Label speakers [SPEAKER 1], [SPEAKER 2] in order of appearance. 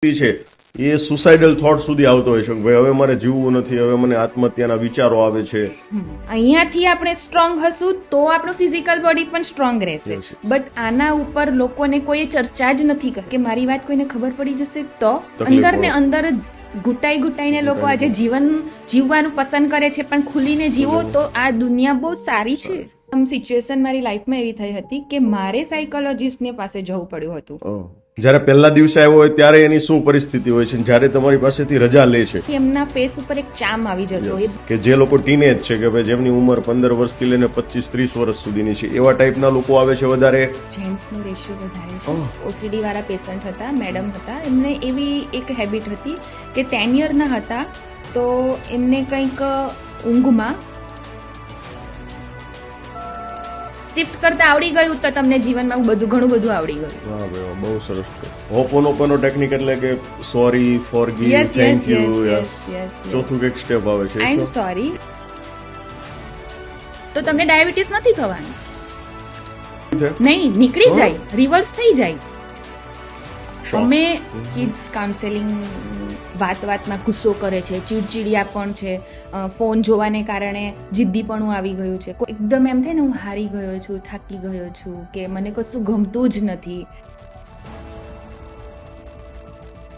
[SPEAKER 1] છે એ suicidal thought સુધી આવતો હોય છે કે ભાઈ હવે મારે જીવવું નથી, હવે મને આત્મહત્યાના વિચારો આવે છે.
[SPEAKER 2] અહીંયાથી આપણે સ્ટ્રોંગ હશું તો આપણું ફિઝિકલ બોડી પણ સ્ટ્રોંગ રહેશે.
[SPEAKER 1] Yes.
[SPEAKER 2] બટ આના ઉપર લોકોને કોઈ ચર્ચા જ નથી કરી કે મારી વાત કોઈને ખબર પડી જશે તો
[SPEAKER 1] તકલીફ
[SPEAKER 2] અંદર ને
[SPEAKER 1] પડે.
[SPEAKER 2] અંદર ઘૂંટાઈને લોકો આજે જીવન જીવવાનું પસંદ કરે છે, પણ ખુલીને જીવો તો આ દુનિયા બહુ સારી છે. આમ સિચ્યુએશન મારી લાઈફમાં એવી થઈ હતી કે મારે સાયકોલોજીસ્ટને પાસે જવું પડ્યું હતું.
[SPEAKER 1] જ્યારે પહેલા દિવસે આવ્યો હોય ત્યારે એની શું પરિસ્થિતિ હોય છે અને જ્યારે તમારી પાસેથી રજા લે છે
[SPEAKER 2] કે એમના ફેસ ઉપર એક ચામ આવી જતો હોય.
[SPEAKER 1] કે જે લોકો ટીનેજ છે કે ભાઈ જેમની ઉંમર 15 વર્ષથી લઈને 25-30 વર્ષ સુધીની છે એવા ટાઈપના લોકો આવે છે વધારે.
[SPEAKER 2] જેન્ટ્સનો રેશિયો વધારે છે. ઓસીડી વાળા પેશન્ટ હતા, મેડમ હતા, એમને એવી એક હેબિટ હતી કે 10 યરના હતા તો એમને કંઈક ઊંઘમાં શિફ્ટ કરતા આવડી ગયું તો તમને જીવનમાં ઘણું બધું આવડી ગયું.
[SPEAKER 1] વાહ ભાઈ વાહ, બહુ સરસ. હોપોનોપોનો ટેકનિક એટલે કે sorry, forgive,
[SPEAKER 2] Yes,
[SPEAKER 1] thank
[SPEAKER 2] yes,
[SPEAKER 1] you.
[SPEAKER 2] yes, yes.
[SPEAKER 1] ચોથું કંઈક સ્ટેપ આવે છે.
[SPEAKER 2] આઈ એમ સોરી તો તમને ડાયાબિટીસ નથી થવાનું. નહીં, નીકળી જાય, રિવર્સ થઈ જાય.
[SPEAKER 1] Shock.
[SPEAKER 2] અમે કિડ્સ કાઉન્સેલિંગ વાતમાં ગુસ્સો કરે છે, ચીડચીડિયા પણ છે, ફોન જોવાને કારણે જિદ્દીપણું આવી ગયું છે. એકદમ એમ થાય ને હું હારી ગયો છું, થાકી ગયો છું કે મને કશું ગમતું જ નથી.